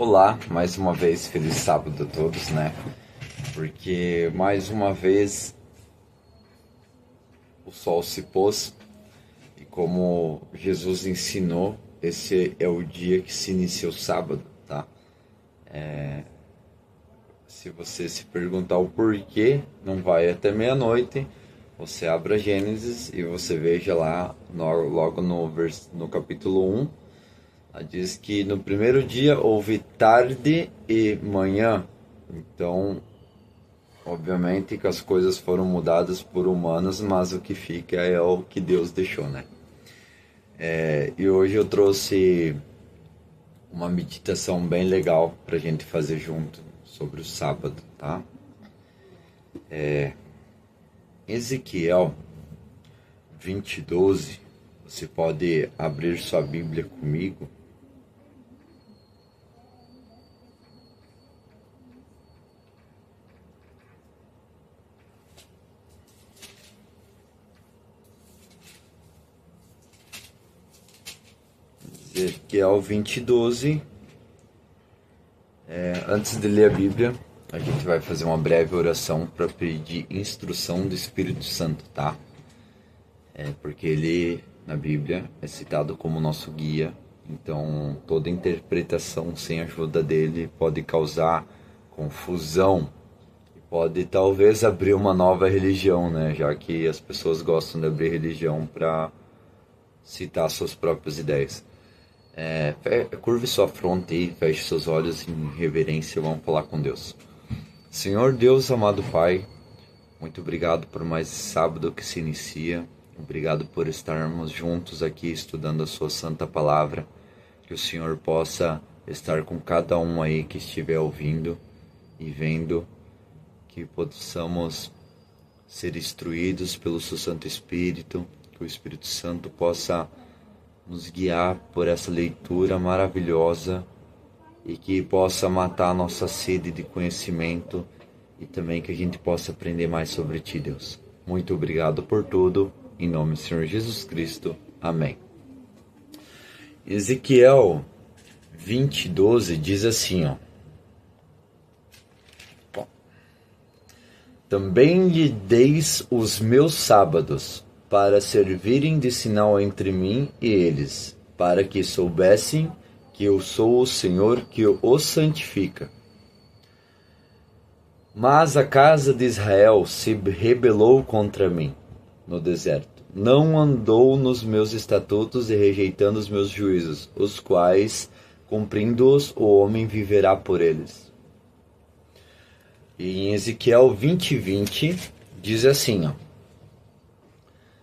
Olá, mais uma vez, feliz sábado a todos, né? Porque mais uma vez o sol se pôs e como Jesus ensinou, esse é o dia que se inicia o sábado, tá? Se você se perguntar o porquê, não vai até meia-noite, você abre a Gênesis e você veja lá, logo no capítulo 1, ela diz que no primeiro dia houve tarde e manhã. Então, obviamente que as coisas foram mudadas por humanos, mas o que fica é o que Deus deixou, né? E hoje eu trouxe uma meditação bem legal pra gente fazer junto sobre o sábado, tá? Ezequiel 20:12. Você pode abrir sua Bíblia comigo. Ezequiel 20:12. Antes de ler a Bíblia, a gente vai fazer uma breve oração para pedir instrução do Espírito Santo, tá? Porque ele, na Bíblia, é citado como nosso guia. Então, toda interpretação sem a ajuda dele pode causar confusão e pode talvez abrir uma nova religião, né? Já que as pessoas gostam de abrir religião para citar suas próprias ideias. Curve sua fronte e feche seus olhos em reverência e vamos falar com Deus. Senhor Deus, amado Pai, muito obrigado por mais esse sábado que se inicia. Obrigado por estarmos juntos aqui estudando a sua santa palavra. Que o Senhor possa estar com cada um aí que estiver ouvindo e vendo. Que possamos ser instruídos pelo seu Santo Espírito. Que o Espírito Santo possa nos guiar por essa leitura maravilhosa e que possa matar a nossa sede de conhecimento e também que a gente possa aprender mais sobre Ti, Deus. Muito obrigado por tudo, em nome do Senhor Jesus Cristo. Amém. Ezequiel 20:12 diz assim, ó. Também lhe deis os meus sábados, para servirem de sinal entre mim e eles, para que soubessem que eu sou o Senhor que os santifica. Mas a casa de Israel se rebelou contra mim no deserto. Não andou nos meus estatutos e rejeitando os meus juízos, os quais, cumprindo-os, o homem viverá por eles. E em Ezequiel 20:20 diz assim, ó.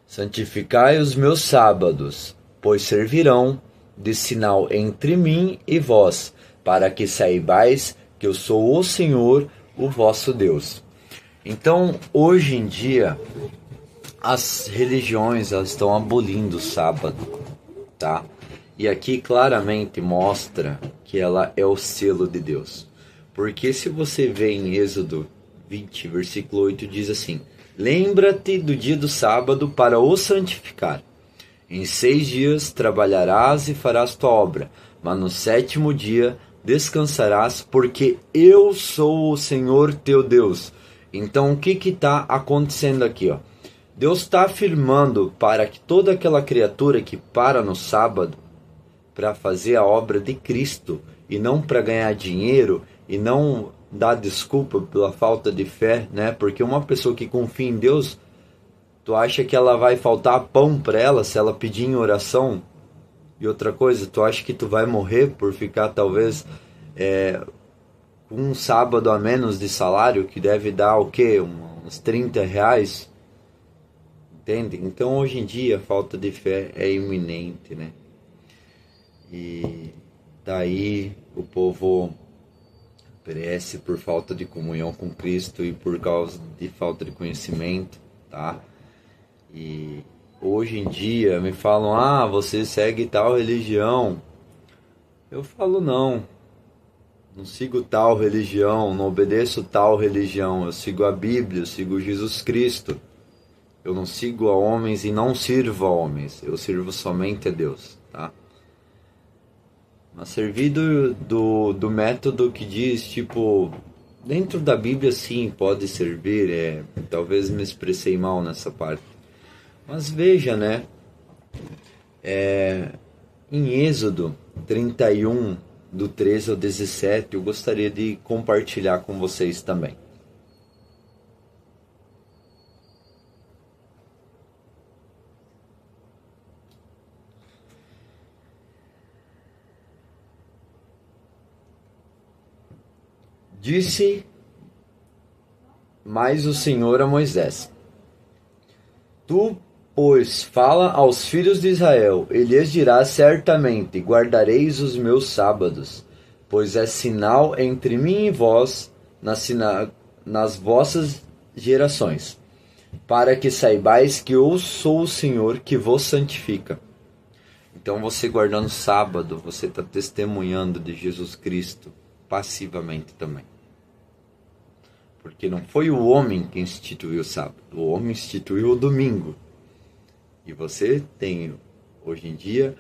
Santificai os meus sábados, pois servirão de sinal entre mim e vós, para que saibais que eu sou o Senhor, o vosso Deus. Então, hoje em dia, as religiões elas estão abolindo o sábado, tá? E aqui claramente mostra que ela é o selo de Deus. Porque se você vê em Êxodo 20, versículo 8, diz assim: lembra-te do dia do sábado para o santificar. Em 6 dias trabalharás e farás tua obra, mas no 7º dia descansarás, porque eu sou o Senhor teu Deus. Então o que está acontecendo aqui, ó? Deus está afirmando para que toda aquela criatura que para no sábado para fazer a obra de Cristo e não para ganhar dinheiro e não dar desculpa pela falta de fé, né? Porque uma pessoa que confia em Deus, tu acha que ela vai faltar pão para ela se ela pedir em oração? E outra coisa, tu acha que tu vai morrer por ficar talvez com um sábado a menos de salário, que deve dar o quê? Uns 30 reais? Entende? Então hoje em dia a falta de fé é iminente, né? E daí o povo perece por falta de comunhão com Cristo e por causa de falta de conhecimento, tá? E hoje em dia me falam, você segue tal religião. Eu falo, não sigo tal religião, não obedeço tal religião, eu sigo a Bíblia, eu sigo Jesus Cristo. Eu não sigo a homens e não sirvo a homens, eu sirvo somente a Deus, tá? Mas servir do método que diz, tipo, dentro da Bíblia sim, pode servir, talvez me expressei mal nessa parte. Mas veja, né, em Êxodo 31, do 13 ao 17, eu gostaria de compartilhar com vocês também. Disse mais o Senhor a Moisés: Tu, pois, fala aos filhos de Israel, e lhes dirás certamente: guardareis os meus sábados, pois é sinal entre mim e vós nas vossas gerações, para que saibais que eu sou o Senhor que vos santifica. Então, você guardando o sábado, você está testemunhando de Jesus Cristo passivamente também. Porque não foi o homem que instituiu o sábado, o homem instituiu o domingo. E você tem, hoje em dia,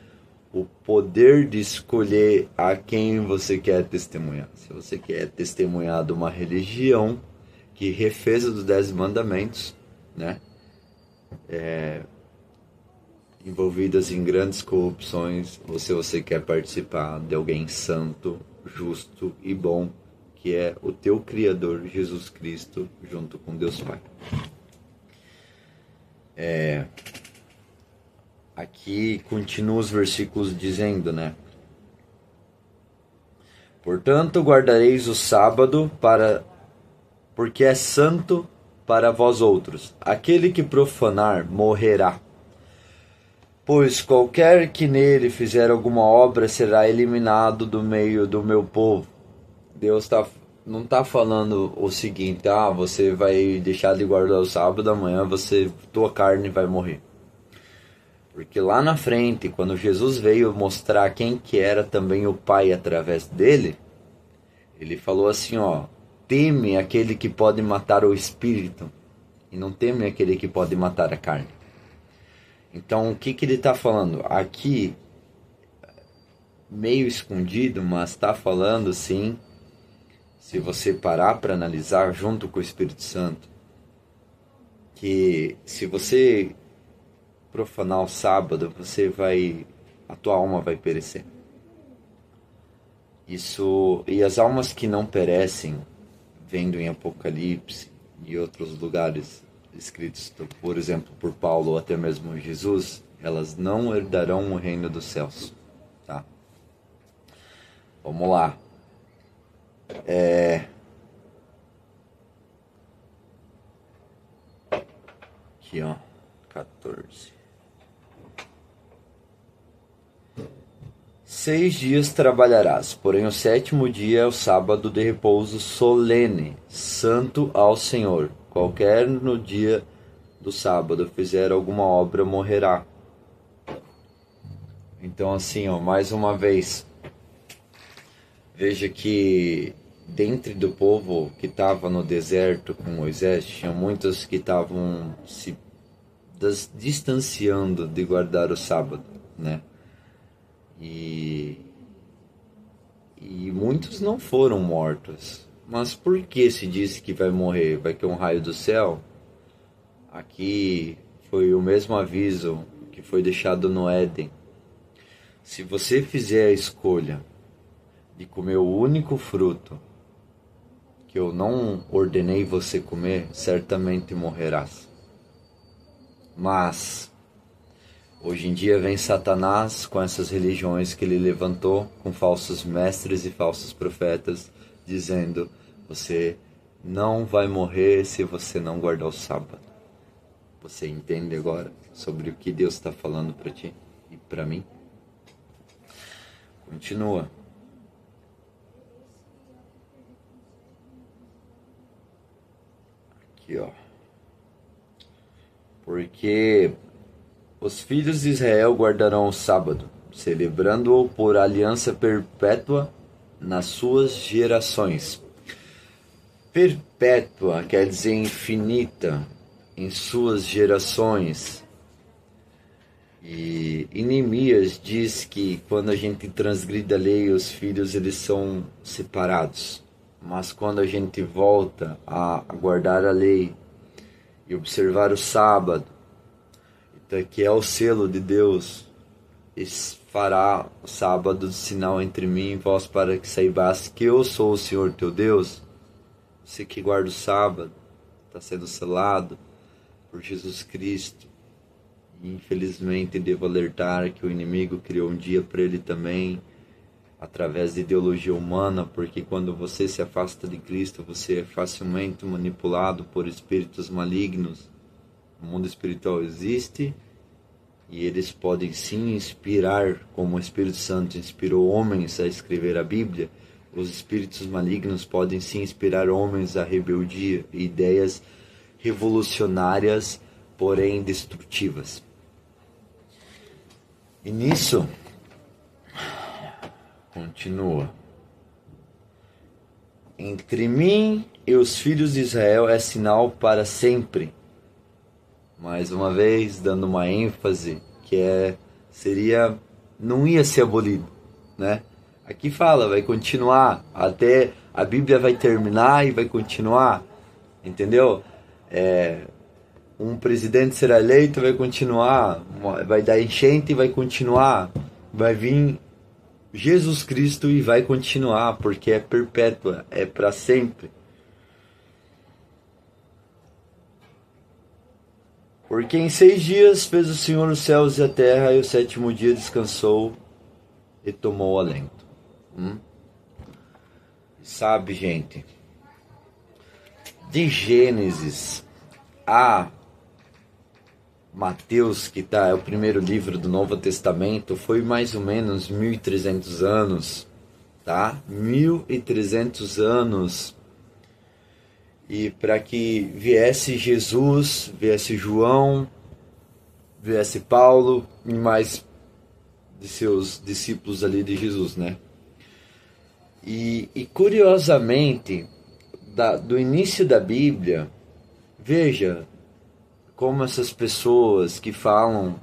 o poder de escolher a quem você quer testemunhar. Se você quer testemunhar de uma religião que refez os 10 mandamentos, né? Envolvidas em grandes corrupções, ou se você quer participar de alguém santo, justo e bom, que é o teu Criador, Jesus Cristo, junto com Deus Pai. Aqui continua os versículos dizendo, né? Portanto, guardareis o sábado porque é santo para vós outros. Aquele que profanar morrerá. Pois qualquer que nele fizer alguma obra será eliminado do meio do meu povo. Deus não está falando o seguinte: você vai deixar de guardar o sábado, amanhã tua carne vai morrer. Porque lá na frente, quando Jesus veio mostrar quem que era também o Pai através dele, ele falou assim, teme aquele que pode matar o espírito e não teme aquele que pode matar a carne. Então, o que ele está falando? Aqui, meio escondido, mas está falando sim, se você parar para analisar junto com o Espírito Santo, que se você profanar o sábado, a tua alma vai perecer. E as almas que não perecem, vendo em Apocalipse e outros lugares escritos, por exemplo, por Paulo ou até mesmo Jesus, elas não herdarão o reino dos céus. Tá? Vamos lá. Aqui, 14. 6 dias trabalharás, porém o 7º dia é o sábado de repouso solene, santo ao Senhor. Qualquer no dia do sábado fizer alguma obra morrerá. Então assim, mais uma vez, veja que dentro do povo que estava no deserto com Moisés, tinha muitos que estavam se distanciando de guardar o sábado, né? E muitos não foram mortos. Mas por que se disse que vai morrer? Vai cair um raio do céu? Aqui foi o mesmo aviso que foi deixado no Éden. Se você fizer a escolha de comer o único fruto que eu não ordenei você comer, certamente morrerás. Mas hoje em dia vem Satanás com essas religiões que ele levantou, com falsos mestres e falsos profetas, dizendo: você não vai morrer se você não guardar o sábado. Você entende agora sobre o que Deus está falando para ti e para mim? Continua. Aqui, Porque os filhos de Israel guardarão o sábado, celebrando-o por aliança perpétua nas suas gerações. Perpétua quer dizer infinita em suas gerações. E Neemias diz que quando a gente transgride a lei, os filhos eles são separados. Mas quando a gente volta a guardar a lei e observar o sábado, então, que é o selo de Deus, fará o sábado de sinal entre mim e vós, para que saibas que eu sou o Senhor teu Deus. Você que guarda o sábado está sendo selado por Jesus Cristo. E, infelizmente, devo alertar que o inimigo criou um dia para ele também, através de ideologia humana, porque quando você se afasta de Cristo, você é facilmente manipulado por espíritos malignos. O mundo espiritual existe e eles podem sim inspirar, como o Espírito Santo inspirou homens a escrever a Bíblia. Os espíritos malignos podem sim inspirar homens à rebeldia e ideias revolucionárias, porém destrutivas. E nisso, continua: entre mim e os filhos de Israel é sinal para sempre. Mais uma vez, dando uma ênfase que não ia ser abolido, né? Aqui fala, vai continuar, até a Bíblia vai terminar e vai continuar, entendeu? Um presidente será eleito, vai continuar, vai dar enchente e vai continuar, vai vir Jesus Cristo e vai continuar, porque é perpétua, é para sempre. Porque em 6 dias fez o Senhor os céus e a terra, e o 7º dia descansou e tomou alento. Sabe, gente, de Gênesis a Mateus, que é o primeiro livro do Novo Testamento, foi mais ou menos 1.300 anos, tá? 1.300 anos. E para que viesse Jesus, viesse João, viesse Paulo e mais de seus discípulos ali de Jesus, né? E curiosamente, do início da Bíblia, veja como essas pessoas que falam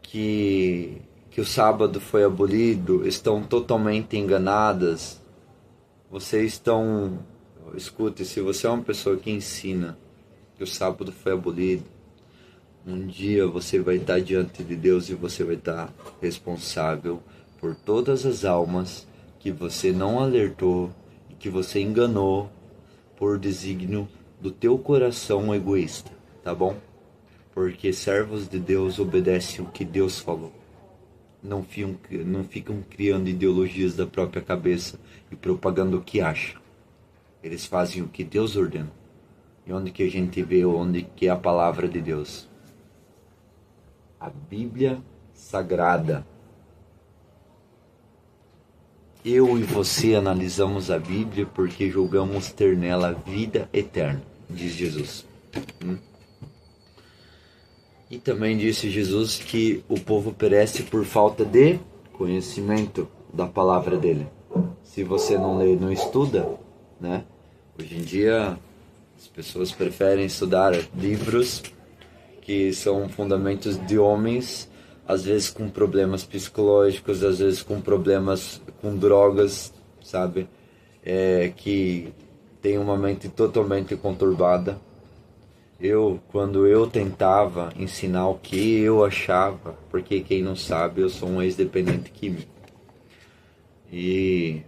que o sábado foi abolido estão totalmente enganadas. Vocês estão... Escute, se você é uma pessoa que ensina que o sábado foi abolido, um dia você vai estar diante de Deus e você vai estar responsável por todas as almas que você não alertou e que você enganou por desígnio do teu coração egoísta, tá bom? Porque servos de Deus obedecem o que Deus falou. Não ficam criando ideologias da própria cabeça e propagando o que acham. Eles fazem o que Deus ordena. E onde que a gente vê onde que é a palavra de Deus? A Bíblia Sagrada. Eu e você analisamos a Bíblia porque julgamos ter nela vida eterna, diz Jesus. E também disse Jesus que o povo perece por falta de conhecimento da palavra dele. Se você não lê e não estuda, né? Hoje em dia as pessoas preferem estudar livros que são fundamentos de homens, às vezes com problemas psicológicos, às vezes com problemas com drogas, sabe? Que tem uma mente totalmente conturbada. Quando eu tentava ensinar o que eu achava, porque quem não sabe, eu sou um ex-dependente químico. E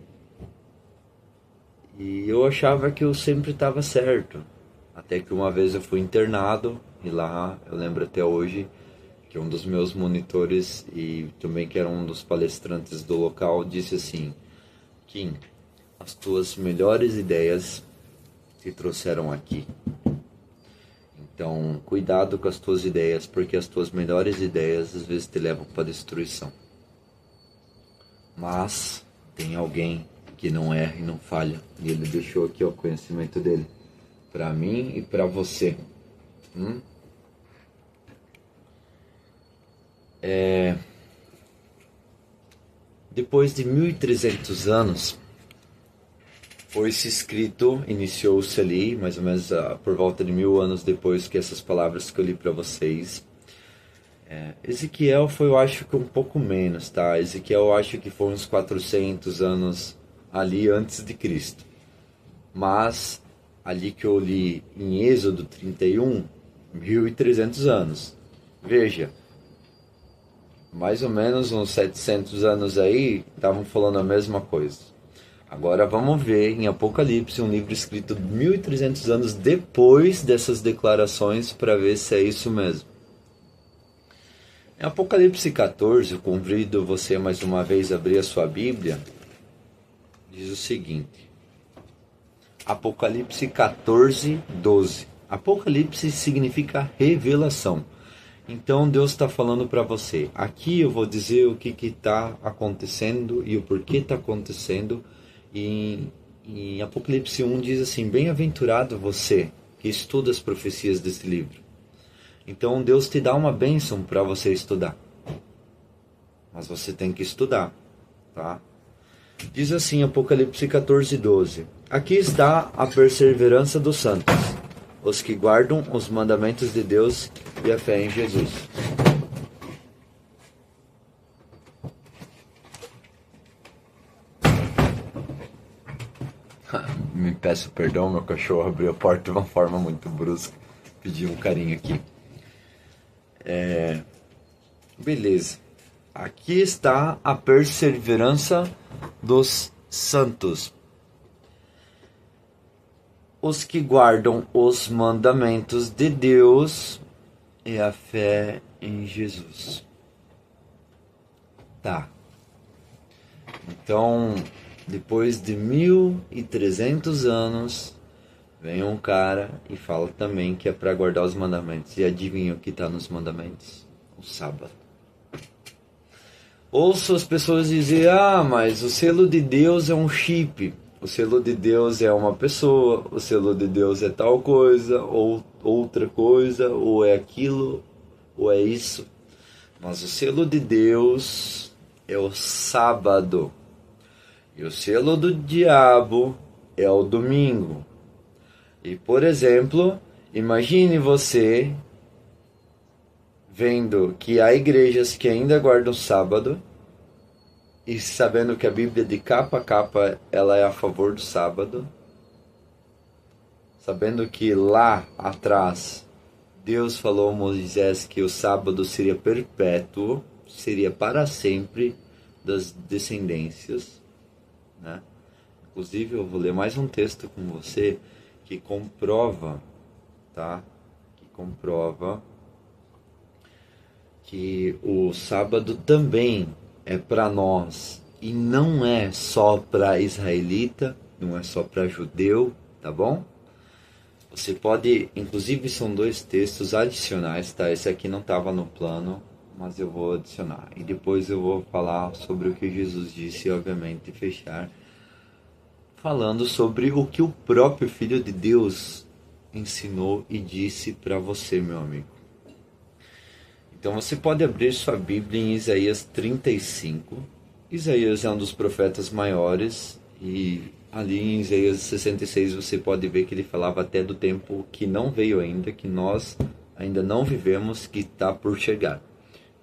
eu achava que eu sempre estava certo. Até que uma vez eu fui internado, e lá eu lembro até hoje que um dos meus monitores, e também que era um dos palestrantes do local, disse assim: Kim, as tuas melhores ideias te trouxeram aqui. Então, cuidado com as tuas ideias, porque as tuas melhores ideias às vezes te levam para a destruição. Mas tem alguém que não erra e não falha, e ele deixou aqui o conhecimento dele para mim e para você. Depois de 1.300 anos, foi-se escrito, iniciou-se ali, mais ou menos por volta de 1000 anos depois que essas palavras que eu li para vocês, Ezequiel foi, eu acho que um pouco menos, tá? Ezequiel eu acho que foi uns 400 anos ali antes de Cristo. Mas ali que eu li em Êxodo 31, 1300 anos. Veja, mais ou menos uns 700 anos aí, estavam falando a mesma coisa. Agora vamos ver em Apocalipse, um livro escrito 1300 anos depois dessas declarações, para ver se é isso mesmo. Em Apocalipse 14, eu convido você mais uma vez a abrir a sua Bíblia, diz o seguinte. Apocalipse 14, 12. Apocalipse significa revelação. Então Deus está falando para você. Aqui eu vou dizer o que está acontecendo e o porquê está acontecendo. E em Apocalipse 1 diz assim: bem-aventurado você que estuda as profecias desse livro. Então Deus te dá uma bênção para você estudar. Mas você tem que estudar, tá? Diz assim Apocalipse 14, 12. Aqui está a perseverança dos santos, os que guardam os mandamentos de Deus e a fé em Jesus. Me peço perdão, meu cachorro abriu a porta de uma forma muito brusca. Pedi um carinho aqui. Beleza. Aqui está a perseverança dos santos, os que guardam os mandamentos de Deus e a fé em Jesus. Tá. Então, depois de 1300 anos, vem um cara e fala também que é para guardar os mandamentos. E adivinha o que está nos mandamentos? O sábado. Ouço as pessoas dizer: ah, mas o selo de Deus é um chip. O selo de Deus é uma pessoa. O selo de Deus é tal coisa, ou outra coisa, ou é aquilo, ou é isso. Mas o selo de Deus é o sábado. E o selo do diabo é o domingo. E, por exemplo, imagine você vendo que há igrejas que ainda guardam o sábado e sabendo que a Bíblia de capa a capa ela é a favor do sábado, sabendo que lá atrás Deus falou a Moisés que o sábado seria perpétuo, seria para sempre das descendências, né? Inclusive eu vou ler mais um texto com você que comprova, tá? Que comprova que o sábado também é para nós e não é só para israelita, não é só para judeu, tá bom? Você pode, inclusive são dois textos adicionais, tá? Esse aqui não estava no plano, mas eu vou adicionar. E depois eu vou falar sobre o que Jesus disse e obviamente fechar falando sobre o que o próprio Filho de Deus ensinou e disse para você, meu amigo. Então você pode abrir sua Bíblia em Isaías 35. Isaías é um dos profetas maiores e ali em Isaías 66 você pode ver que ele falava até do tempo que não veio ainda, que nós ainda não vivemos, que está por chegar.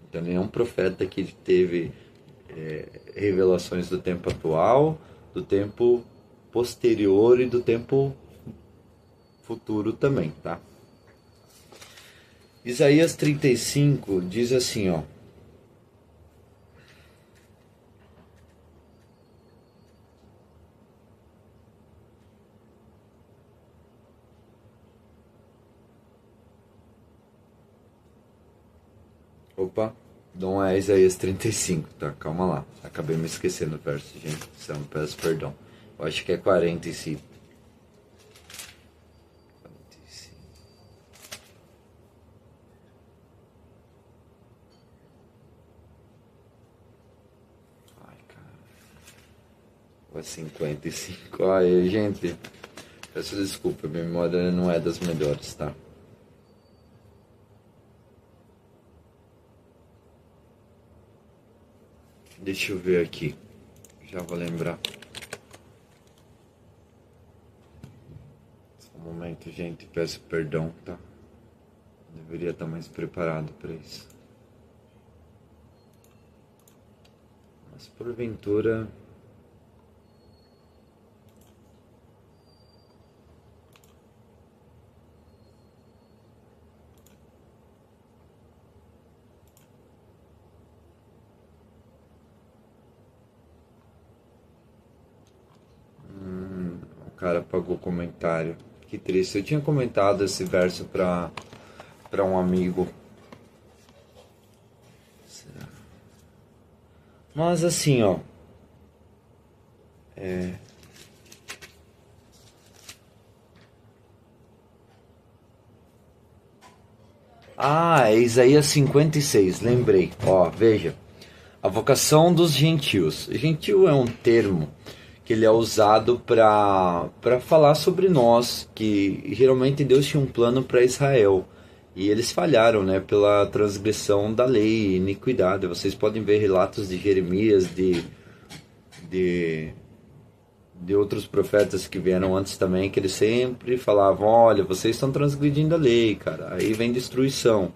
Então ele é um profeta que teve revelações do tempo atual, do tempo posterior e do tempo futuro também, tá? Isaías 35 diz assim, ó. Opa, não é Isaías 35, tá? Calma lá. Acabei me esquecendo do verso, gente. Então, peço perdão. Eu acho que é 45. 45. Ai, cara. Ou é 55? Ai, gente. Peço desculpa, minha memória não é das melhores, tá? Deixa eu ver aqui. Já vou lembrar. Só um momento, gente. Peço perdão, tá? Deveria estar mais preparado para isso. porventura... O cara apagou o comentário. Que triste. Eu tinha comentado esse verso para um amigo. Será? Mas assim, ó. É Isaías 56, lembrei. Ó, veja. A vocação dos gentios. Gentil é um termo que ele é usado para falar sobre nós, que geralmente Deus tinha um plano para Israel. E eles falharam, né, pela transgressão da lei e iniquidade. Vocês podem ver relatos de Jeremias, de outros profetas que vieram antes também, que eles sempre falavam, olha, vocês estão transgredindo a lei, cara. Aí vem destruição.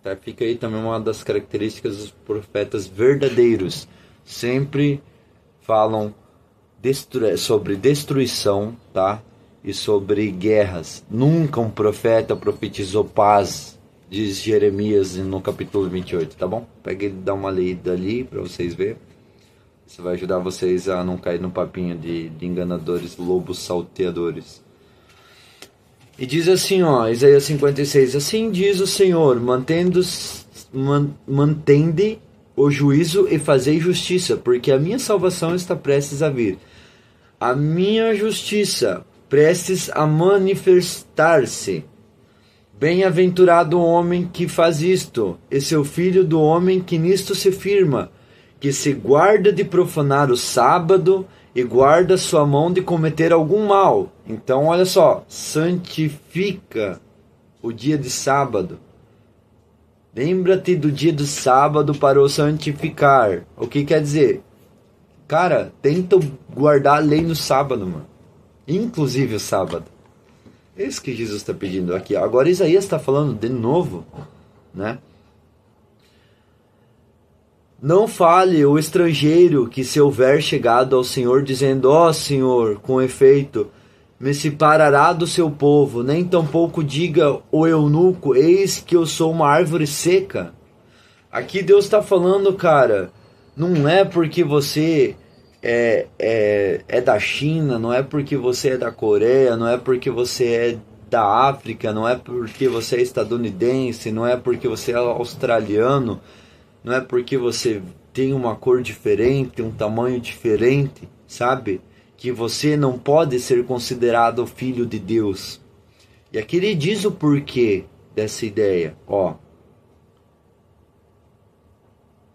Tá? Fica aí também uma das características dos profetas verdadeiros. Sempre falam sobre destruição, tá? E sobre guerras. Nunca um profeta profetizou paz, diz Jeremias no capítulo 28, tá bom? Pega e dá uma lida ali para vocês verem. Isso vai ajudar vocês a não cair no papinho de enganadores, lobos salteadores. E diz assim, ó, Isaías 56, assim diz o Senhor, mantende o juízo e fazei justiça, porque a minha salvação está prestes a vir. A minha justiça prestes a manifestar-se. Bem-aventurado o homem que faz isto, e seu filho do homem que nisto se firma, que se guarda de profanar o sábado e guarda sua mão de cometer algum mal. Então, olha só, santifica o dia de sábado. Lembra-te do dia do sábado para o santificar. O que quer dizer? Cara, tenta guardar a lei no sábado, mano. Inclusive o sábado. É isso que Jesus está pedindo aqui. Agora Isaías está falando de novo, né? Não fale o estrangeiro que se houver chegado ao Senhor, dizendo, ó Senhor, com efeito, me separará do seu povo, nem tampouco diga o eunuco, eis que eu sou uma árvore seca. Aqui Deus está falando, cara, não é porque você é da China, não é porque você é da Coreia, não é porque você é da África, não é porque você é estadunidense, não é porque você é australiano, não é porque você tem uma cor diferente, um tamanho diferente, sabe? Que você não pode ser considerado filho de Deus. E aqui ele diz o porquê dessa ideia, ó.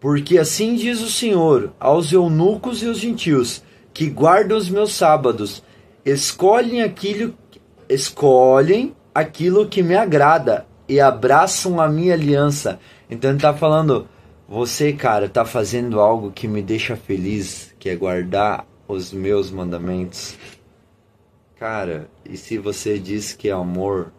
Porque assim diz o Senhor aos eunucos e os gentios, que guardam os meus sábados, escolhem aquilo que me agrada e abraçam a minha aliança. Então ele está falando, você, cara, está fazendo algo que me deixa feliz, que é guardar os meus mandamentos. Cara, e se você diz que é amor,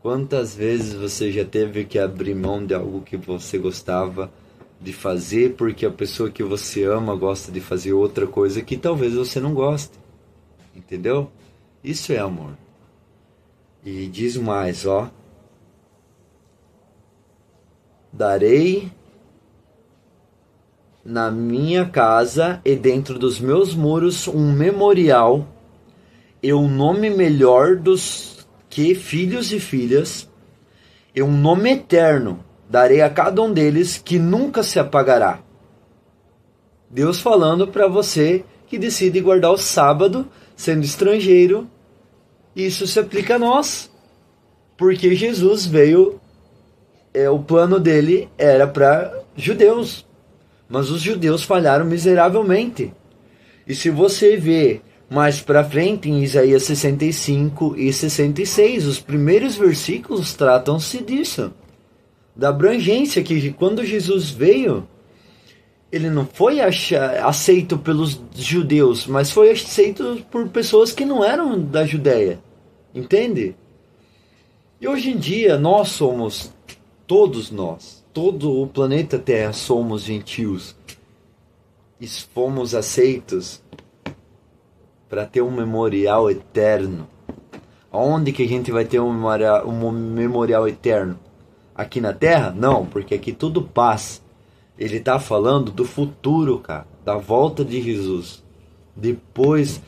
quantas vezes você já teve que abrir mão de algo que você gostava de fazer porque a pessoa que você ama gosta de fazer outra coisa que talvez você não goste? Entendeu? Isso é amor. E diz mais, ó. Darei na minha casa e dentro dos meus muros um memorial e um nome melhor dos que filhos e filhas, e um nome eterno darei a cada um deles que nunca se apagará. Deus falando para você que decide guardar o sábado sendo estrangeiro. Isso se aplica a nós, porque Jesus veio, o plano dele era para judeus, mas os judeus falharam miseravelmente. E se você vê mais para frente em Isaías 65 e 66, os primeiros versículos tratam-se disso, da abrangência que quando Jesus veio, ele não foi aceito pelos judeus, mas foi aceito por pessoas que não eram da Judéia, entende? E hoje em dia nós somos, todos nós, todo o planeta Terra somos gentios. e fomos aceitos para ter um memorial eterno. Aonde que a gente vai ter um memorial eterno? Aqui na Terra? Não, porque aqui tudo passa. Ele está falando do futuro, cara, da volta de Jesus. Depois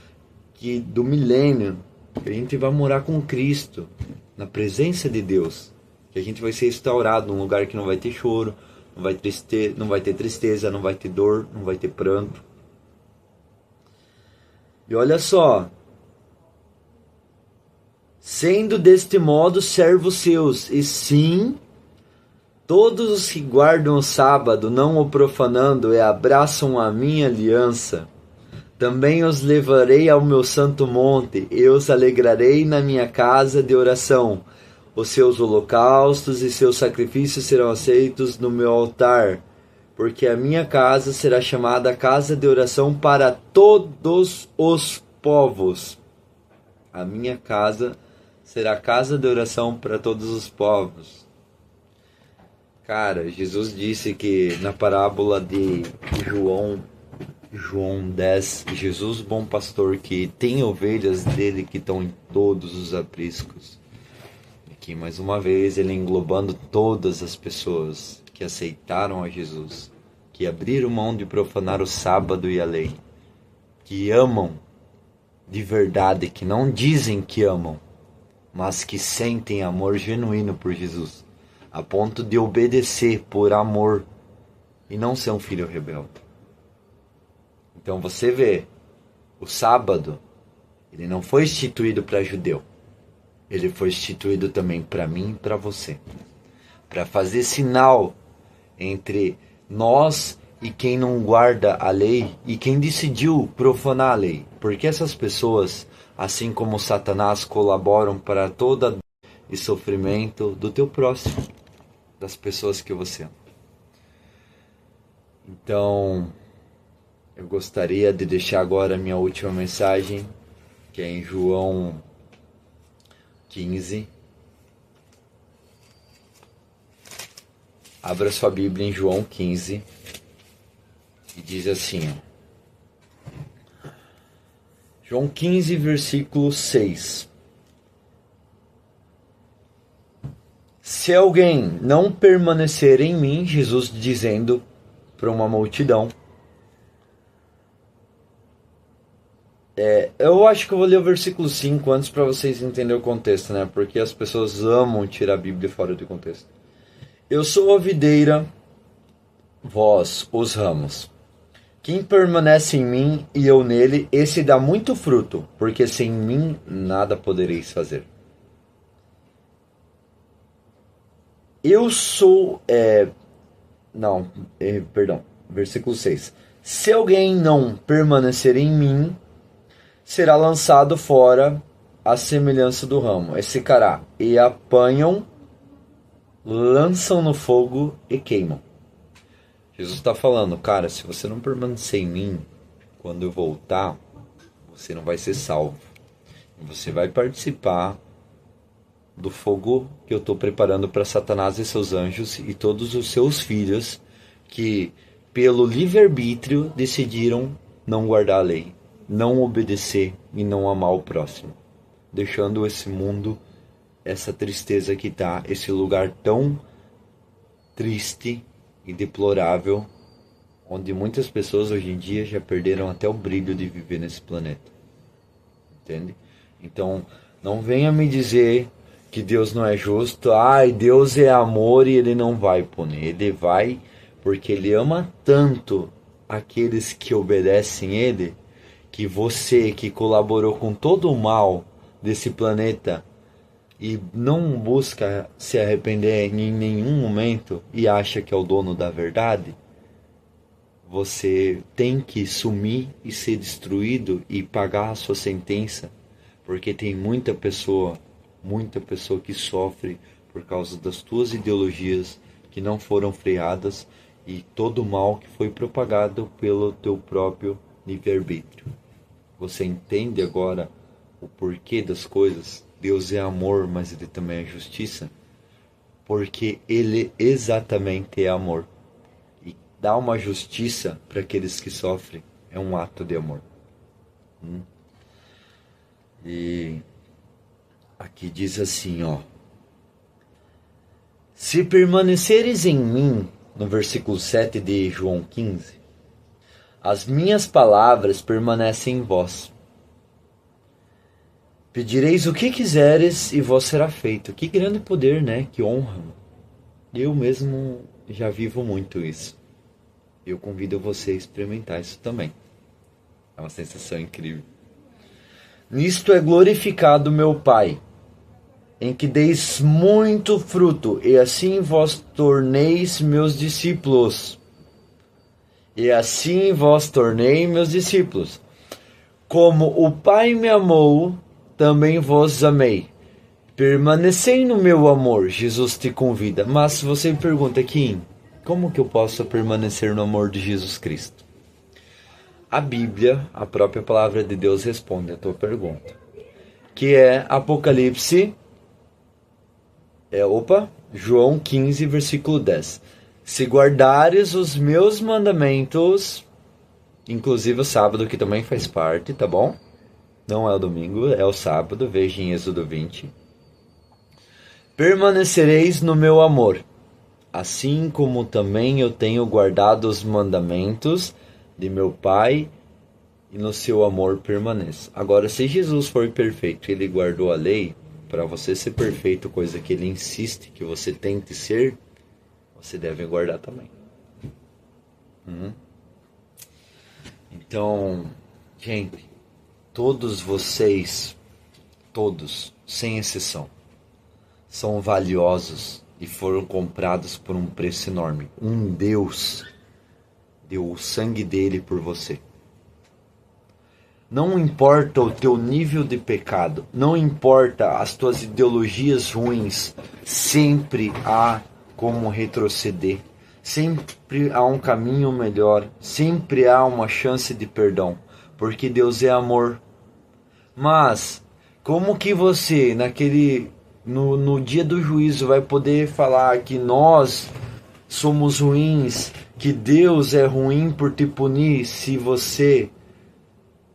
do milênio, que a gente vai morar com Cristo, na presença de Deus. Que a gente vai ser restaurado num lugar que não vai ter choro, não vai ter tristeza, não vai ter dor, não vai ter pranto. E olha só, sendo deste modo servos seus, e sim, todos os que guardam o sábado, não o profanando, e abraçam a minha aliança, também os levarei ao meu santo monte, e os alegrarei na minha casa de oração. Os seus holocaustos e seus sacrifícios serão aceitos no meu altar, porque a minha casa será chamada casa de oração para todos os povos. A minha casa será casa de oração para todos os povos. Cara, Jesus disse que na parábola de João 10, Jesus, bom pastor, que tem ovelhas dele que estão em todos os apriscos. Aqui, mais uma vez, ele englobando todas as pessoas que aceitaram a Jesus, que abriram mão de profanar o sábado e a lei, que amam de verdade, que não dizem que amam, mas que sentem amor genuíno por Jesus, a ponto de obedecer por amor e não ser um filho rebelde. Então você vê, o sábado, ele não foi instituído para judeu. Ele foi instituído também para mim e para você. Para fazer sinal entre nós e quem não guarda a lei e quem decidiu profanar a lei. Porque essas pessoas, assim como Satanás, colaboram para toda dor e sofrimento do teu próximo, das pessoas que você ama. Então, eu gostaria de deixar agora a minha última mensagem, que é em João 15. Abra sua Bíblia em João 15 e diz assim, ó. João 15, versículo 6. Se alguém não permanecer em mim, Jesus dizendo para uma multidão, eu acho que eu vou ler o versículo 5 antes para vocês entenderem o contexto, né? Porque as pessoas amam tirar a Bíblia fora do contexto. Eu sou a videira, vós os ramos. Quem permanece em mim e eu nele, esse dá muito fruto, porque sem mim nada podereis fazer. Eu sou... versículo 6. Se alguém não permanecer em mim, será lançado fora à semelhança do ramo, e secará, e apanham, lançam no fogo e queimam. Jesus está falando, cara, se você não permanecer em mim, quando eu voltar, você não vai ser salvo. Você vai participar do fogo que eu estou preparando para Satanás e seus anjos e todos os seus filhos que, pelo livre-arbítrio, decidiram não guardar a lei, não obedecer e não amar o próximo, deixando esse mundo, essa tristeza que está, esse lugar tão triste e deplorável, onde muitas pessoas hoje em dia já perderam até o brilho de viver nesse planeta. Entende? Então, não venha me dizer que Deus não é justo. Ai, Deus é amor e Ele não vai punir. Ele vai porque Ele ama tanto aqueles que obedecem Ele, que você que colaborou com todo o mal desse planeta e não busca se arrepender em nenhum momento e acha que é o dono da verdade, você tem que sumir e ser destruído e pagar a sua sentença, porque tem muita pessoa que sofre por causa das tuas ideologias que não foram freadas e todo o mal que foi propagado pelo teu próprio livre-arbítrio. Você entende agora o porquê das coisas? Deus é amor, mas Ele também é justiça. Porque Ele exatamente é amor. E dar uma justiça para aqueles que sofrem é um ato de amor. E aqui diz assim, ó: se permaneceres em mim, no versículo 7 de João 15, as minhas palavras permanecem em vós. Pedireis o que quiseres e vos será feito. Que grande poder, né? Que honra. Eu mesmo já vivo muito isso. Eu convido você a experimentar isso também. É uma sensação incrível. Nisto é glorificado meu Pai, em que deis muito fruto, e assim vos torneis meus discípulos. E assim vos tornei meus discípulos. Como o Pai me amou, também vos amei. Permanecei no meu amor, Jesus te convida. Mas você me pergunta, Kim, como que eu posso permanecer no amor de Jesus Cristo? A Bíblia, a própria palavra de Deus, responde a tua pergunta. Que é Apocalipse, João 15, versículo 10. Se guardares os meus mandamentos, inclusive o sábado, que também faz parte, tá bom? Não é o domingo, é o sábado, veja em Êxodo 20. Permanecereis no meu amor, assim como também eu tenho guardado os mandamentos de meu Pai, e no seu amor permaneço. Agora, se Jesus for perfeito, ele guardou a lei, para você ser perfeito, coisa que ele insiste que você tente ser, você deve guardar também. Então, gente, todos vocês, todos, sem exceção, são valiosos e foram comprados por um preço enorme. Um Deus deu o sangue dele por você. Não importa o teu nível de pecado, não importa as tuas ideologias ruins, sempre há como retroceder, sempre há um caminho melhor, sempre há uma chance de perdão, porque Deus é amor. Mas como que você, no dia do juízo, vai poder falar que nós somos ruins, que Deus é ruim por te punir, se você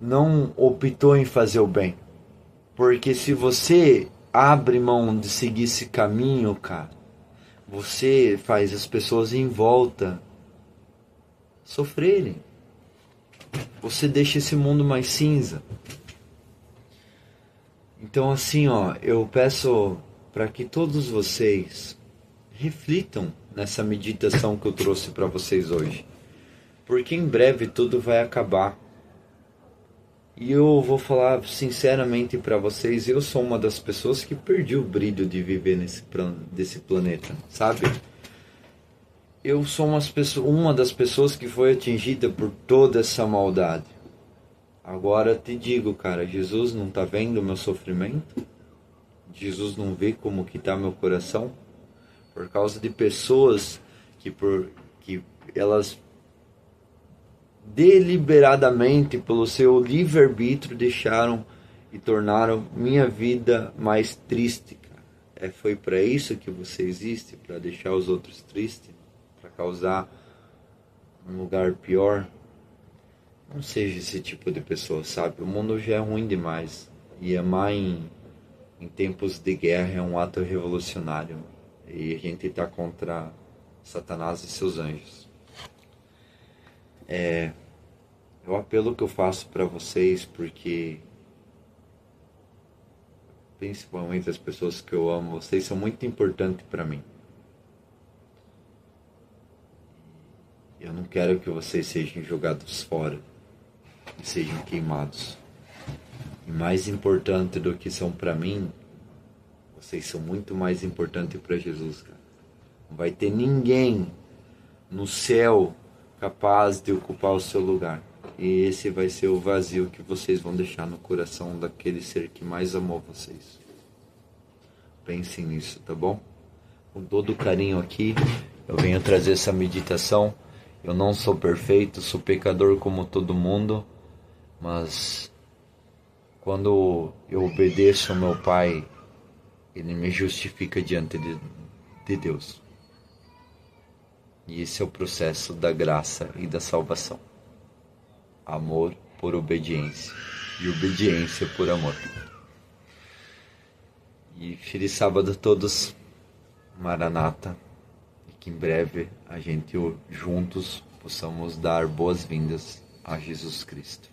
não optou em fazer o bem? Porque se você abre mão de seguir esse caminho, cara, você faz as pessoas em volta sofrerem. Você deixa esse mundo mais cinza. Então assim, ó, eu peço para que todos vocês reflitam nessa meditação que eu trouxe para vocês hoje. Porque em breve tudo vai acabar. E eu vou falar sinceramente para vocês, eu sou uma das pessoas que perdi o brilho de viver desse planeta, sabe? Eu sou uma das pessoas que foi atingida por toda essa maldade. Agora te digo, cara, Jesus não tá vendo o meu sofrimento? Jesus não vê como que tá meu coração? Por causa de pessoas que elas deliberadamente, pelo seu livre-arbítrio, deixaram e tornaram minha vida mais triste, cara. Foi para isso que você existe? Para deixar os outros tristes? Para causar um lugar pior? Não seja esse tipo de pessoa, sabe? O mundo já é ruim demais. E amar em tempos de guerra é um ato revolucionário. E a gente está contra Satanás e seus anjos. É o apelo que eu faço para vocês, porque principalmente as pessoas que eu amo, vocês são muito importantes para mim. Eu não quero que vocês sejam jogados fora e sejam queimados. E mais importante do que são para mim, vocês são muito mais importantes para Jesus, cara. Não vai ter ninguém no céu capaz de ocupar o seu lugar. E esse vai ser o vazio que vocês vão deixar no coração daquele ser que mais amou vocês. Pensem nisso, tá bom? Com todo carinho aqui, eu venho trazer essa meditação. Eu não sou perfeito, sou pecador como todo mundo, mas quando eu obedeço ao meu Pai, Ele me justifica diante de Deus. E esse é o processo da graça e da salvação. Amor por obediência e obediência por amor. E feliz sábado a todos, Maranata, e que em breve a gente juntos possamos dar boas-vindas a Jesus Cristo.